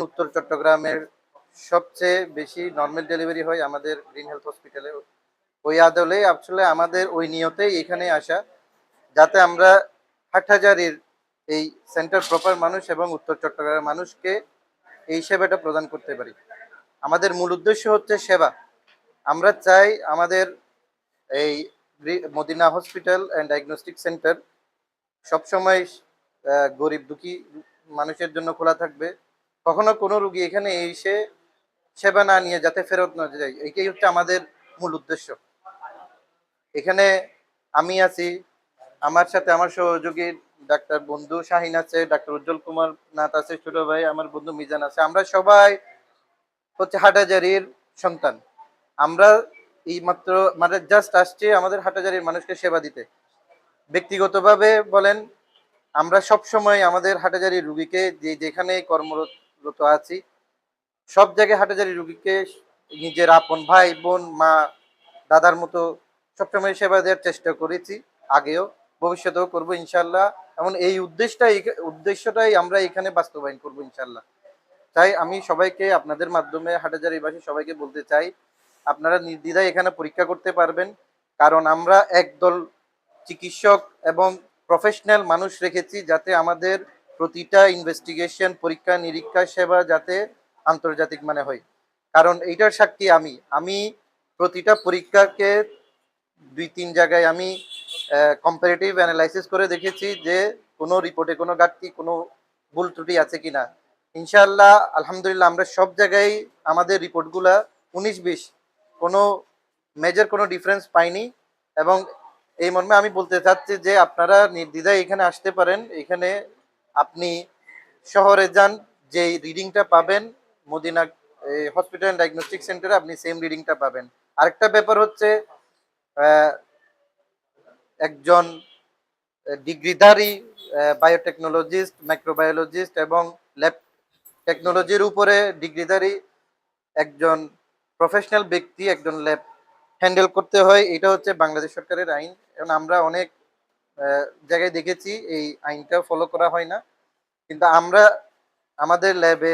উত্তর চট্টগ্রামের সবচেয়ে বেশি নর্মাল ডেলিভারি হয় আমাদের গ্রিন হেলথ হসপিটালে। ওই আদলে আসলে আমাদের ওই নিয়তেই এখানে আসা, যাতে আমরা হাটহাজারীর এই সেন্টার প্রপার মানুষ এবং উত্তর চট্টগ্রামের মানুষকে এই সেবাটা প্রদান করতে পারি। আমাদের মূল উদ্দেশ্য হচ্ছে সেবা। আমরা চাই আমাদের এই Madina hospital and diagnostic centre সবসময় গরিব দুঃখী মানুষের জন্য খোলা থাকবে। কখনো কোনো রুগী এখানে এসে সেবা না নিয়ে যাতে ফেরত না যায়, এটাই হচ্ছে আমাদের মূল উদ্দেশ্য। এখানে আমি আছি, আমার সাথে আমার সহযোগী ডাক্তার বন্ধু শাহিন আছে, ডাক্তার উজ্জ্বল কুমার নাথ আছে, ছোট ভাই আমার বন্ধু মিজান আছে। আমরা সবাই হচ্ছে হাটাজারির সন্তান। আমরা এই মাত্র মানে জাস্ট আসছি আমাদের হাটাজারির মানুষকে সেবা দিতে। ব্যক্তিগতভাবে বলেন, আমরা সব সময় আমাদের হাটাজারির রুগীকে যেখানে কর্মরত আছি সব জায়গায় হাটাজারি রুগীকে নিজের আপন ভাই বোন মা দাদার মতো সবসময় সেবা দেওয়ার চেষ্টা করেছি, আগেও ভবিষ্যতেও করবো ইনশাল্লাহ। এমন এই উদ্দেশ্যটাই আমরা এখানে বাস্তবায়ন করবো ইনশাল্লাহ। তাই আমি সবাইকে আপনাদের মাধ্যমে হাটাজারিবাসী সবাইকে বলতে চাই, আপনারা নির্দ্বিধায় এখানে পরীক্ষা করতে পারবেন। কারণ আমরা একদল চিকিৎসক এবং প্রফেশনাল মানুষ রেখেছি, যাতে আমাদের প্রতিটা ইনভেস্টিগেশন পরীক্ষা নিরীক্ষা সেবা যাতে আন্তর্জাতিক মানে হয়। কারণ এইটার সাক্ষী আমি প্রতিটা পরীক্ষাকে 2-3 জায়গায় আমি কম্পারেটিভ অ্যানালাইসিস করে দেখেছি যে কোনো রিপোর্টে কোনো ঘাটতি কোনো ভুল ত্রুটি আছে কিনা। ইনশাআল্লাহ আলহামদুলিল্লাহ আমরা সব জায়গায় আমাদের রিপোর্টগুলা 19-20 কোনো মেজর কোনো ডিফারেন্স পাইনি। এবং এই মর্মে আমি বলতে চাচ্ছি যে আপনারা নির্দ্বিধায় এখানে আসতে পারেন। এখানে আপনি শহরে যান, যে রিডিংটা পাবেন মদিনা হসপিটাল ডায়াগনস্টিক সেন্টারে আপনি সেম রিডিংটা পাবেন। আরেকটা ব্যাপার হচ্ছে একজন ডিগ্রিধারী বায়োটেকনোলজিস্ট মাইক্রোবায়োলজিস্ট এবং ল্যাব টেকনোলজির উপরে ডিগ্রিধারী একজন প্রফেশনাল ব্যক্তি একজন ল্যাব হ্যান্ডেল করতে হয়। এটা হচ্ছে বাংলাদেশ সরকারের আইন এবং আমরা অনেক জায়গায় দেখেছি এই আইনটা ফলো করা হয় না। কিন্তু আমরা আমাদের ল্যাবে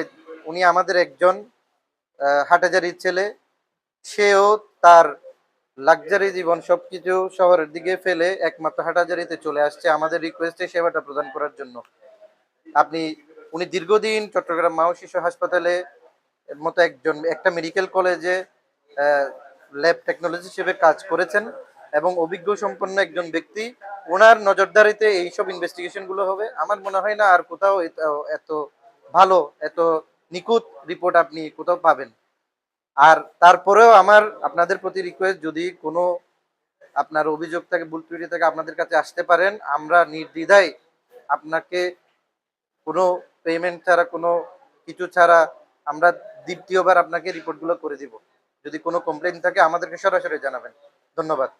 উনি আমাদের একজন হাটাজারির ছেলে, সেও তার লাক্সারি জীবন সবকিছু শহরের দিকে ফেলে একমাত্র হাটাজারিতে চলে আসছে আমাদের রিকোয়েস্টে সেবাটা প্রদান করার জন্য। আপনি উনি দীর্ঘদিন চট্টগ্রাম মা ও শিশু হাসপাতালে মতো একটা মেডিকেল কলেজে ল্যাব টেকনোলজি হিসেবে কাজ করেছেন এবং অভিজ্ঞ সম্পন্ন একজন ব্যক্তি। ওনার নজরদারিতে এইসব ইনভেস্টিগেশন গুলো হবে। আমার মনে হয় না আর কোথাও এত ভালো এত নিখুঁত রিপোর্ট আপনি কোথাও পাবেন। আর তারপরেও আমার আপনাদের প্রতি রিকোয়েস্ট, যদি কোনো আপনার অভিযোগ থাকে ভুল ত্রুটি থাকে আপনাদের কাছে আসতে পারেন। আমরা নির্দ্বিধায় আপনাকে কোনো পেমেন্ট ছাড়া কোনো কিছু ছাড়া আমরা দ্বিতীয়বার আপনাকে রিপোর্টগুলো করে দিব। যদি কোনো কমপ্লেইন থাকে আমাদেরকে সরাসরি জানাবেন। ধন্যবাদ।